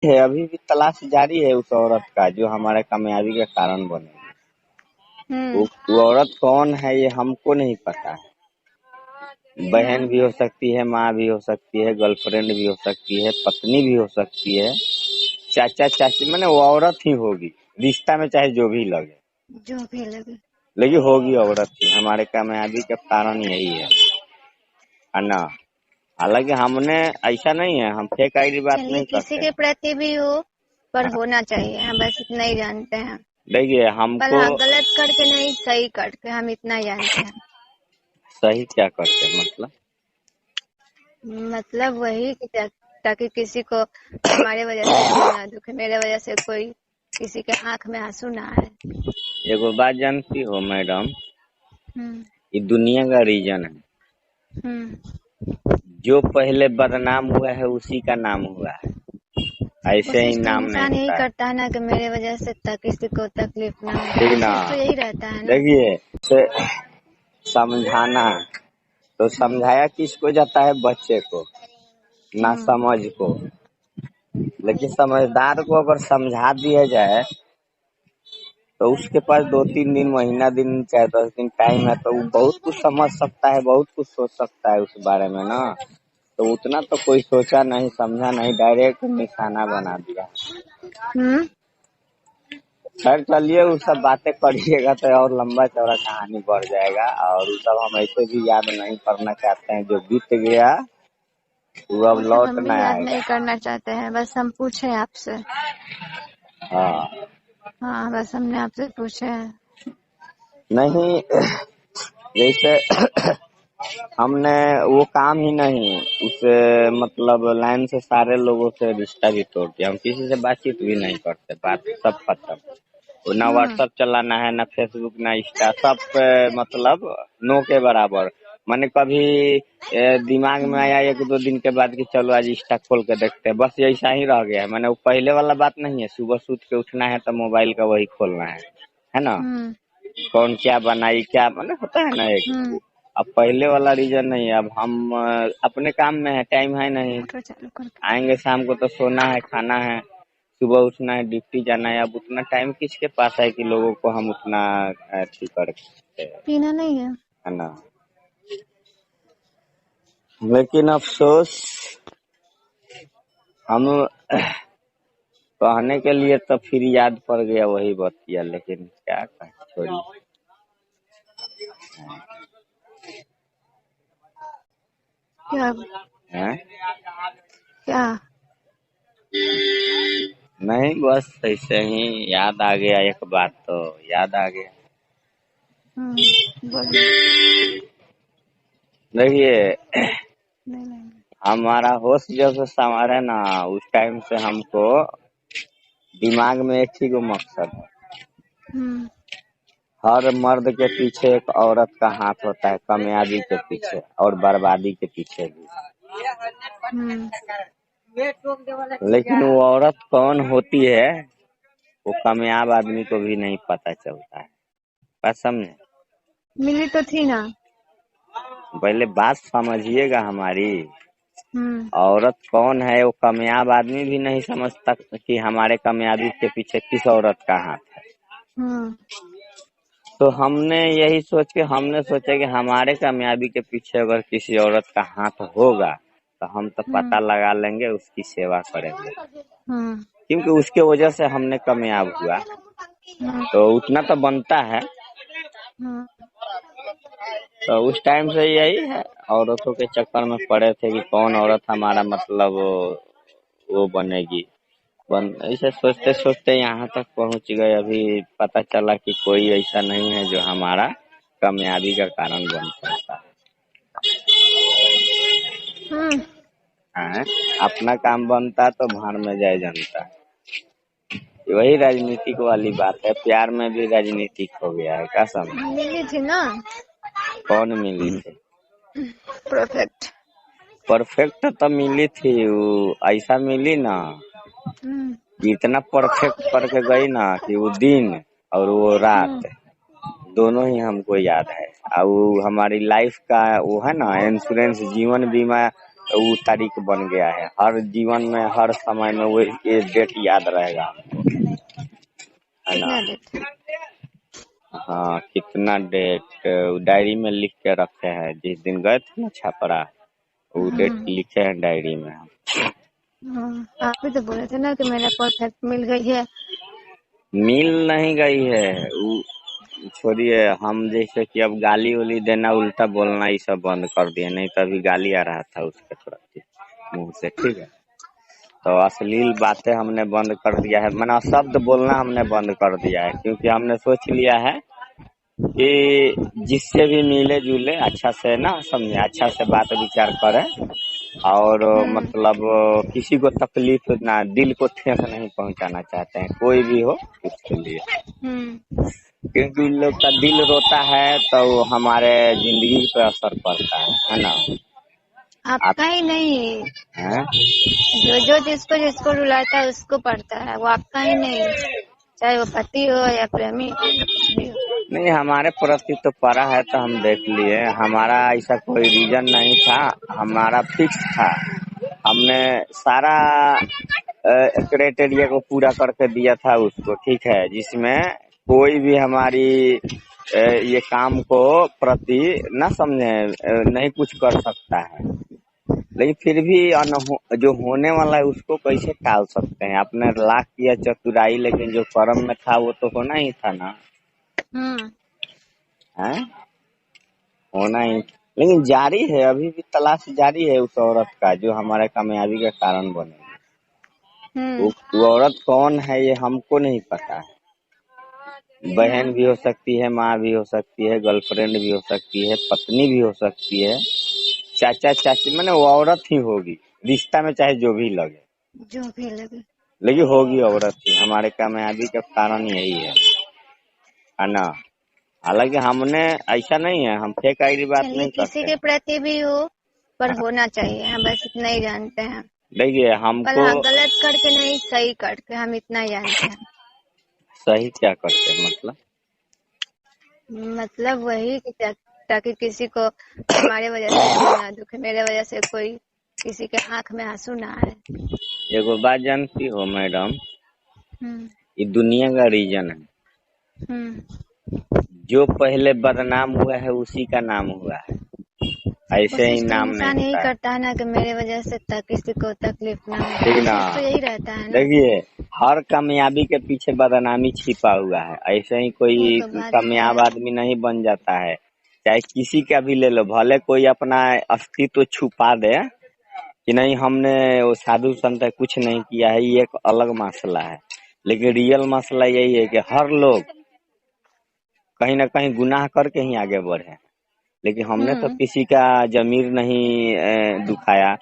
है, अभी भी तलाश जारी है उस औरत का जो हमारे कामयाबी का कारण बने। वो औरत कौन है ये हमको नहीं पता है। बहन भी हो सकती है, माँ भी हो सकती है, गर्लफ्रेंड भी हो सकती है, पत्नी भी हो सकती है, चाचा चाची, माने वो औरत ही होगी। रिश्ता में चाहे जो भी लगे, जो भी लगे, लेकिन होगी औरत ही। हमारे कामयाबी का कारण यही है ना। हालांकि हमने ऐसा नहीं है, हम फेक आईडी बात चलिए नहीं किसी करते के हैं। प्रति भी हो पर हाँ, होना चाहिए, हम बस इतना ही जानते हैं। देखिए पर हमको हाँ, गलत करके नहीं, सही करके, हम इतना ही जानते हैं। सही क्या करते हैं मतलब वही कि ताकि किसी को हमारे वजह से दिल ना दुखे, मेरे वजह से कोई किसी के आंख में आंसू ना आए। एगो बात जानती हो मैडम, हम्म ये दुनिया का रीजन है। हम्म जो पहले बदनाम हुआ है उसी का नाम हुआ है, ऐसे ही कोशिश तो नाम नहीं इंसान यही होता है। करता है ना कि मेरे वजह से किसी को तकलीफ ना हो, ठीक ना। कोशिश तो यही रहता है ना। देखिए से समझाना, तो समझाया किसको जाता है, बच्चे को, ना हम्म समझ को। लेकिन समझदार को अगर समझा दिया जाए तो उसके पास 2-3 दिन, महीना दिन, चाहे 10 दिन टाइम है, तो वो बहुत कुछ समझ सकता है, बहुत कुछ सोच सकता है उस बारे में ना। तो उतना तो कोई सोचा नहीं, समझा नहीं, डायरेक्ट निशाना बना दिया। हम्म खैर चलिए, वो सब बातें करिएगा तो और लंबा चौड़ा कहानी बढ़ जाएगा, और वो सब हम ऐसे भी याद नहीं करना चाहते हैं। जो बीत गया वो अब वो सब लौट हम न भी याद आएगा। नहीं करना चाहते हैं, बस हम पूछे आपसे। हाँ, हाँ, बस हमने आपसे पूछे हैं। नहीं जैसे हमने वो काम ही नहीं, उसे मतलब लाइन से सारे लोगों से रिश्ता भी तोड़ दिया। हम किसी से बातचीत भी नहीं करते, बात सब खत्म। वो ना हम्म व्हाट्सएप चलाना है, ना फेसबुक, ना इंस्टा, सब पे मतलब नो के बराबर। मैंने कभी दिमाग में आया 1-2 दिन के बाद कि चलो आज इंस्टा खोल के देखते हैं, बस ऐसा ही रह गया है। मैंने वो पहले वाला बात नहीं है, सुबह सूत के उठना है तो मोबाइल का वही खोलना है ना। हम्म कौन क्या बनाई, क्या मैंने होता है ना एक। हम्म अब पहले वाला रीजन नहीं है। अब हम अपने काम में है, टाइम है नहीं। मोटर चालू करके। आएंगे शाम को तो सोना है, खाना है, सुबह उठना है, ड्यूटी जाना है। अब उतना टाइम किसके पास है कि लोगों को हम उतना अथी कर सकते हैं, पीना नहीं है। है ना। लेकिन अफसोस, हम कहने के लिए तो फिर याद पड़ गया वही बतिया, लेकिन क्या कहें, छोड़िए। क्या? हैं? क्या? नहीं, बस ऐसे ही याद आ गया, एक बात तो याद आ गया। बोलिए। देखिए नहीं नहीं। हमारा होश जब से संवारा ना, उस टाइम से हमको दिमाग में एक ही गो मकसद है। हम्म हर मर्द के पीछे एक औरत का हाथ होता है, कामयाबी के पीछे और बर्बादी के पीछे भी। हम्म लेकिन वो औरत कौन होती है वो कामयाब आदमी को भी नहीं पता चलता है। बात समझे? मिली तो थी ना। पहले बात समझिएगा हमारी। हम्म औरत कौन है वो कामयाब आदमी भी नहीं समझता कि हमारे कामयाबी के पीछे किस औरत का हाथ है। हम्म तो हमने सोचा कि हमारे कामयाबी के पीछे अगर किसी औरत का हाथ होगा तो हम तो हम्म पता लगा लेंगे, उसकी सेवा करेंगे, हम्म क्योंकि उसके वजह से हमने कामयाब हुआ। हम्म तो उतना तो बनता है। हम्म तो उस टाइम से यही है, औरतों के चक्कर में पड़े थे कि कौन औरत हमारा मतलब वो बनेगी। ऐसे सोचते सोचते यहाँ तक पहुँच गए। अभी पता चला कि कोई ऐसा नहीं है जो हमारा कामयाबी का कारण बन सकता हम्म। है। अपना काम बनता तो भाड़ में जाए जनता। वही राजनीतिक वाली बात है, प्यार में भी राजनीतिक हो गया है, क्या समझ। मिली थी ना। कौन मिली थी? परफेक्ट। परफेक्ट तो मिली थी, वो ऐसा मिली ना, हम्म इतना परफेक्ट करके गई ना कि वो दिन और वो रात दोनों ही हमको याद है। और वो हमारी लाइफ का वो है ना, इंश्योरेंस, जीवन बीमा वो तारीख बन गया है। हर जीवन में हर समय में वो ये डेट याद रहेगा हमको, है ना। कितना डेट? हाँ, कितना डेट डायरी में लिख के रखे हैं। जिस दिन गए थे ना छपरा, वो डेट लिखे हैं डायरी में हम। आप भी तो बोले थे ना कि मेरा परफेक्ट मिल गई है। मिल नहीं गई है, वो छोड़िए। हम जैसे कि अब गाली उली देना, उल्टा बोलना ये सब बंद कर दिए, नहीं तो अभी गाली आ रहा था उसके तरफ मुंह से, ठीक है। तो अश्लील बातें हमने बंद कर दिया है, माना शब्द बोलना हमने बंद कर दिया है, क्योंकि हमने सोच लिया है कि जिससे भी मिले जुले अच्छा से ना समझे, अच्छा से बात विचार करें, और मतलब किसी को तकलीफ ना, दिल को ठेस नहीं पहुंचाना चाहते हैं, कोई भी हो उसके लिए। क्योंकि उन लोग का दिल रोता है तो हमारे जिंदगी पे असर पड़ता है ना। आपका ही नहीं, हैं? जो जिसको रुलाता है उसको पड़ता है, वो आपका ही नहीं, चाहे वो पति हो या प्रेमी हो या कुछ भी हो। नहीं, हमारे प्रति तो पड़ा है तो हम देख लिए, हमारा ऐसा कोई रीजन नहीं था, हमारा फिक्स था। हमने सारा क्राइटेरिया को पूरा करके दिया था उसको, ठीक है, जिसमें कोई भी हमारी ये काम को प्रति न समझे, नहीं कुछ कर सकता है। लेकिन फिर भी जो होने वाला है उसको कैसे टाल सकते हैं। आपने लाख किया चतुराई, लेकिन जो कर्म में था वो तो होना ही था ना। है होना ही, लेकिन जारी है, अभी भी तलाश जारी है उस औरत का जो हमारे कामयाबी का कारण बने। वो औरत कौन है ये हमको नहीं पता है। बहन भी हो सकती है, माँ भी हो सकती है, गर्लफ्रेंड भी हो सकती है, पत्नी भी हो सकती है, चाचा चाची, मैंने वो औरत ही होगी, रिश्ता में चाहे जो भी लगे, लेकिन होगी औरत ही। हमारे कामयाबी का कारण यही है ना। हालांकि हमने ऐसा नहीं है, हम फेक आईडी बात नहीं करते। किसी के प्रति भी हो पर होना चाहिए, हम बस इतना ही जानते हैं। देखिए हमको गलत करके नहीं, सही करके, हम इतना जानते हैं। सही क्या करते मतलब वही कि ताकि किसी को हमारे वजह से दिल ना दुखे, मेरे वजह से कोई किसी के आंख में आंसू ना आए। एगो बात जानती हो मैडम, ये दुनिया का रीजन है। जो पहले बदनाम हुआ है उसी का नाम हुआ है, ऐसे ही नाम इंसान नहीं यही होता करता है ना कि मेरे वजह से किसी को तकलीफ ना हो, ठीक ना। तो यही रहता है ना। देखिए हर कामयाबी के पीछे बदनामी छिपा हुआ है, ऐसे ही कोई कामयाब आदमी नहीं बन जाता है। चाहे किसी का भी ले लो, भले कोई अपना अस्तित्व छुपा दे कि नहीं हमने वो साधु संत कुछ नहीं किया है, ये एक अलग मसला है। लेकिन रियल मसला यही है कि हर लोग कहीं ना कहीं गुनाह करके ही आगे बढ़े। लेकिन हमने तो किसी का जमीर नहीं दुखाया,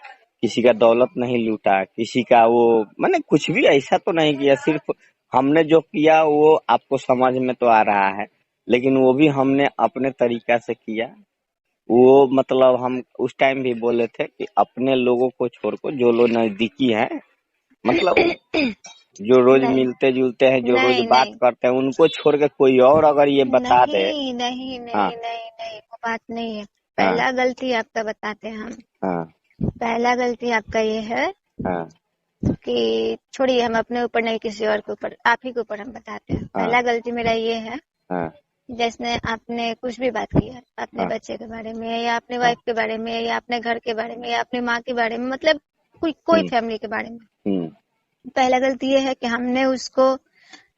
किसी का दौलत नहीं लूटा, किसी का वो मैंने कुछ भी ऐसा तो नहीं किया। सिर्फ हमने जो किया वो आपको समझ में तो आ रहा है, लेकिन वो भी हमने अपने तरीका से किया। वो मतलब हम उस टाइम भी बोले थे कि अपने लोगों को छोड़ को, जो लोग नजदीकी हैं, मतलब जो रोज मिलते जुलते हैं, जो रोज बात करते हैं, उनको छोड़ के कोई और अगर ये बता दे। नहीं, वो बात नहीं है। पहला गलती आपका बताते हैं हम। पहला गलती आपका ये है कि छोड़िए, हम अपने ऊपर नहीं, किसी और के ऊपर, आप ही के ऊपर हम बताते हैं। पहला गलती मेरा ये है, जैसे आपने कुछ भी बात की है अपने बच्चे के बारे में, या अपने वाइफ के बारे में, या अपने घर के बारे में, या अपनी माँ के बारे में, मतलब कोई फैमिली के बारे में। पहला गलती ये है कि हमने उसको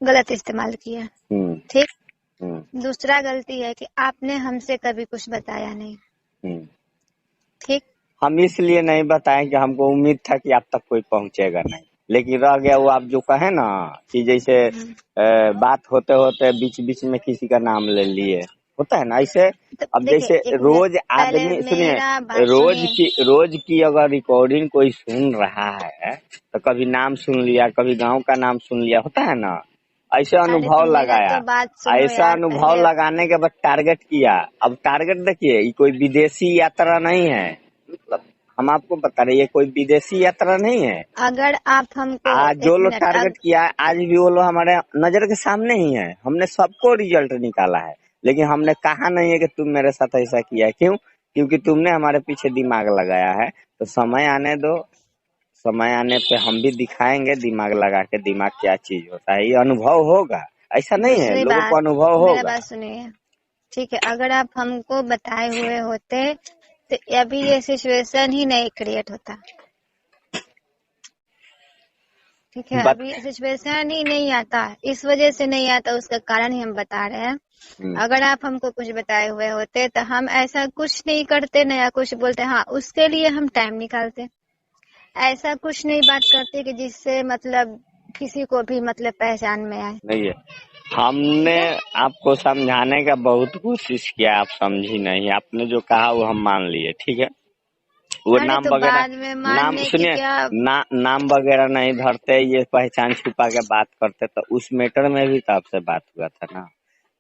गलत इस्तेमाल किया, ठीक। दूसरा गलती है कि आपने हमसे कभी कुछ बताया नहीं, ठीक। हम इसलिए नहीं बताएं कि हमको उम्मीद था कि आप तक कोई पहुंचेगा नहीं, लेकिन रह गया वो आप जो कहे ना कि जैसे बात होते होते बीच बीच में किसी का नाम ले लिए, होता है ना ऐसे। तो अब जैसे रोज आदमी सुनिए, रोज की अगर रिकॉर्डिंग कोई सुन रहा है तो कभी नाम सुन लिया, कभी गांव का नाम सुन लिया, होता है ना। ऐसे अनुभव लगाया, ऐसा अनुभव लगाने के बाद टारगेट किया। अब टारगेट देखिए, ये कोई विदेशी यात्रा नहीं है, मतलब हम आपको बता रहे ये कोई विदेशी यात्रा नहीं है। अगर आप हमको आज जो लोग टारगेट किया है, आज भी वो लोग हमारे नजर के सामने ही है। हमने सबको रिजल्ट निकाला है, लेकिन हमने कहा नहीं है कि तुम मेरे साथ ऐसा किया है। क्यों? क्योंकि तुमने हमारे पीछे दिमाग लगाया है, तो समय आने दो, समय आने पे हम भी दिखाएंगे दिमाग लगा के दिमाग क्या चीज होता है, ये अनुभव होगा, ऐसा नहीं है, दूसरी लोगों को बात, अनुभव मेरा होगा। बात सुनिए, ठीक है, अगर आप हमको बताए हुए होते तो अभी ये सिचुएशन ही नहीं क्रिएट होता, ठीक है, अभी सिचुएशन ही नहीं आता, इस वजह से नहीं आता, उसका कारण ही हम बता रहे हैं। अगर आप हमको कुछ बताए हुए होते तो हम ऐसा कुछ नहीं करते, नया कुछ बोलते, हाँ उसके लिए हम टाइम निकालते, ऐसा कुछ नहीं बात करते कि जिससे मतलब किसी को भी मतलब पहचान में आए। नहीं है, हमने आपको समझाने का बहुत कोशिश किया, आप समझी नहीं, आपने जो कहा वो हम मान लिए, ठीक है, वो नाम तो वगैरह, बाद में नाम मानने की सुनिए, क्या, नाम वगैरह नहीं धरते, ये पहचान छुपा के बात करते, तो उस मैटर में भी तो आपसे बात हुआ था ना,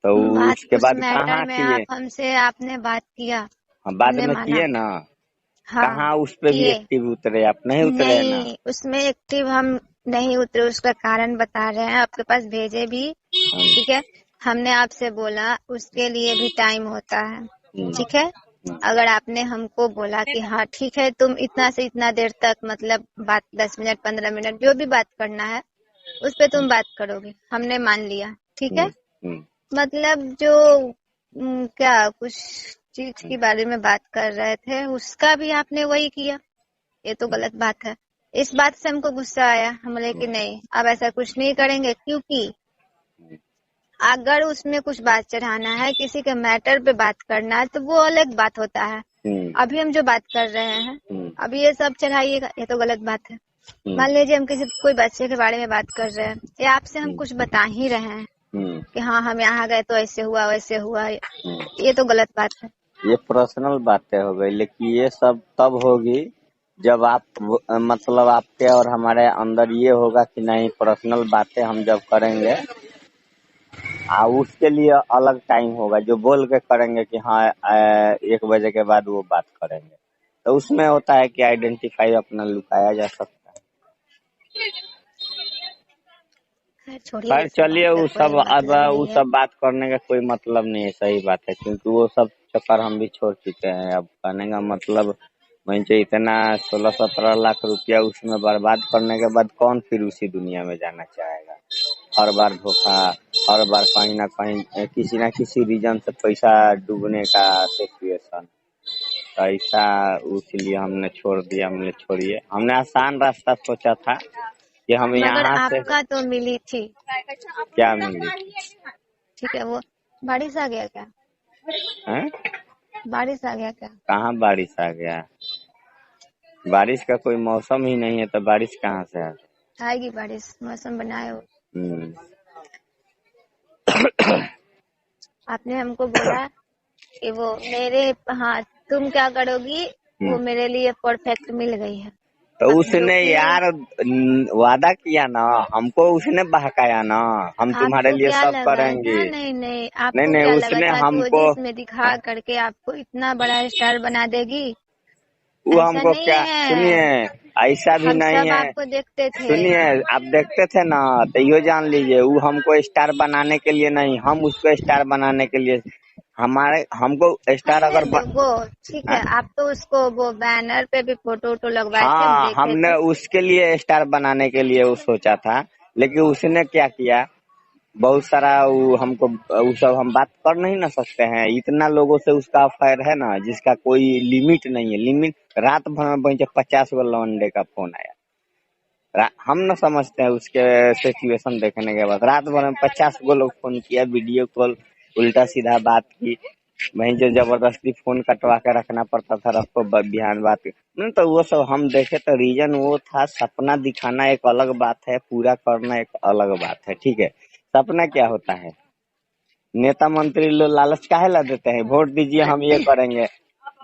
तो बात उसके उस बाद मैटर कहाँ में किए, आप हमसे आपने बात किया, हम बाद हमने में माना, किए ना, हाँ कहाँ उस पे भी किए, एक्टिव उतरे, आप नहीं उतरे ना। नहीं उसमें एक्टिव हम नहीं उतरे, उसका कारण बता रहे हैं, आपके पास भेजे भी, ठीक है, हमने आपसे बोला उसके लिए भी टाइम होता है, ठीक है, अगर आपने हमको बोला कि हाँ ठीक है तुम इतना से इतना देर तक मतलब बात 10 मिनट 15 मिनट जो भी बात करना है उस पे तुम बात करोगे, हमने मान लिया, ठीक है, मतलब जो क्या कुछ चीज के बारे में बात कर रहे थे उसका भी आपने वही किया, ये तो गलत बात है। इस बात से हमको गुस्सा आया, हम बोले कि नहीं अब ऐसा कुछ नहीं करेंगे, क्योंकि अगर उसमें कुछ बात चढ़ाना है, किसी के मैटर पे बात करना है तो वो अलग बात होता है, अभी हम जो बात कर रहे हैं अभी ये सब चढ़ाइएगा, ये तो गलत बात है। मान लीजिए हम किसी कोई बच्चे के बारे में बात कर रहे हैं या आपसे हम कुछ बता ही रहे हैं कि हाँ हम यहाँ गए तो ऐसे हुआ वैसे हुआ, ये तो गलत बात है, ये पर्सनल बातें हो गई, लेकिन ये सब तब होगी जब आप मतलब आपके और हमारे अंदर ये होगा कि नहीं पर्सनल बातें हम जब करेंगे उसके लिए अलग टाइम होगा, जो बोल के करेंगे कि हाँ 1 बजे के बाद वो बात करेंगे, तो उसमें होता है कि आइडेंटिफाई अपना लुकाया जा सकता है। खैर चलिए, वो सब अब वो सब बात करने का कोई मतलब नहीं है, सही बात है, क्योंकि वो सब चक्कर हम भी छोड़ चुके हैं। अब कहने का मतलब मुझे इतना 16-17 लाख रुपया उसमें बर्बाद करने के बाद कौन फिर उसी दुनिया में जाना चाहेगा। हर बार धोखा, हर बार कहीं ना कहीं किसी ना किसी रीजन से पैसा डूबने का सिचुएशन, तो ऐसा इसलिए हमने छोड़ दिया। हमने छोड़िए, हमने आसान रास्ता सोचा था कि हम मगर यहाँ से। आपका तो मिली थी, क्या मिली? ठीक है, वो बारिश आ गया क्या? है? बारिश आ गया क्या? कहाँ बारिश आ गया? बारिश का कोई मौसम ही नहीं है, तो बारिश कहाँ से आ? आएगी बारिश, मौसम बनाए हो। आपने हमको बोला कि वो मेरे, हाँ तुम क्या करोगी, वो मेरे लिए परफेक्ट मिल गई है। तो उसने यार वादा किया ना हमको, उसने बहकाया ना, हम तुम्हारे लिए सब करेंगे। नहीं नहीं, आपको क्या लगा था कि वो जिसमें दिखा करके आपको इतना बड़ा स्टार बना देगी? वो हमको क्या, सुनिए ऐसा भी नहीं है, आपको देखते थे, सुनिए आप देखते थे ना, तो यो जान लीजिए वो हमको स्टार बनाने के लिए नहीं, हम उसको स्टार बनाने के लिए, हमको स्टार अगर वो ठीक है, आप तो उसको वो बैनर पे भी फोटो लगवाए थे, हाँ हमने उसके लिए स्टार बनाने के लिए वो सोचा था, लेकिन उसने क्या किया, बहुत सारा वो हमको, वो सब हम बात कर नहीं ना सकते हैं, इतना लोगों से उसका अफेयर है ना जिसका कोई लिमिट नहीं है। लिमिट रात भर में 50 गो लौंडे का फोन आया, हम न समझते हैं उसके सिचुएशन देखने के बाद, रात भर में 50 गो लोग फोन किया, वीडियो कॉल, उल्टा सीधा बात की, वहीं जो जबरदस्ती फोन कटवा के रखना पड़ता था, रखो बिहान बात नहीं, तो वो सब हम देखे तो रीजन वो था, सपना दिखाना एक अलग बात है, पूरा करना एक अलग बात है, ठीक है। सपना क्या होता है, नेता मंत्री लोग लालच काहे ला देते हैं, वोट दीजिए हम ये करेंगे,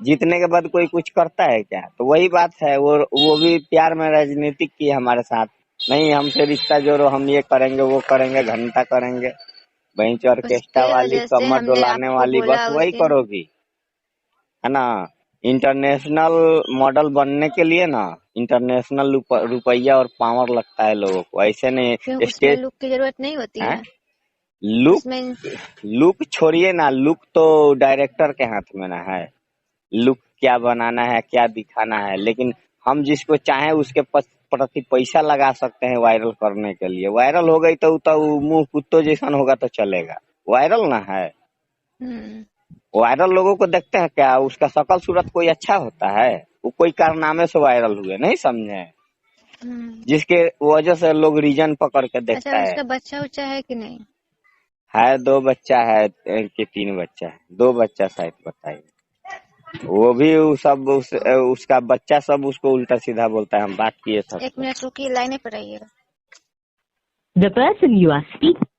जीतने के बाद कोई कुछ करता है क्या? तो वही बात है, वो भी प्यार में राजनीतिक की हमारे साथ, नहीं हमसे रिश्ता जोड़ो, हम ये करेंगे वो करेंगे, घंटा करेंगे, वहीं ऑर्केस्ट्रा वाली कमर डोलाने वाली बस वही करोगी, है ना। इंटरनेशनल मॉडल बनने के लिए ना इंटरनेशनल रुपया और पावर लगता है लोगों को, ऐसे नहीं स्टेज लुक की जरूरत नहीं होती है। लुक छोड़िए ना, लुक तो डायरेक्टर के हाथ में ना है, लुक क्या बनाना है, क्या दिखाना है, लेकिन हम जिसको चाहें उसके प्रति पैसा लगा सकते हैं वायरल करने के लिए। वायरल हो गई तो मुंह कुत्तों जैसा होगा तो चलेगा, वायरल ना है। वायरल लोगों को देखते हैं क्या, उसका शकल सूरत कोई अच्छा होता है? वो कोई कारनामे से वायरल हुए, नहीं समझे, जिसके वजह से लोग रीजन पकड़ के देखता है। उसका बच्चा उच्चा है कि नहीं? है, 2 बच्चा है कि 3 बच्चा है, 2 बच्चा शायद बताइए। वो भी सब उसका बच्चा सब उसको उल्टा सीधा बोलता है। हम बात किए सब। 1 मिनट रुकिए, लाइन पर आइएगा। The person you are speaking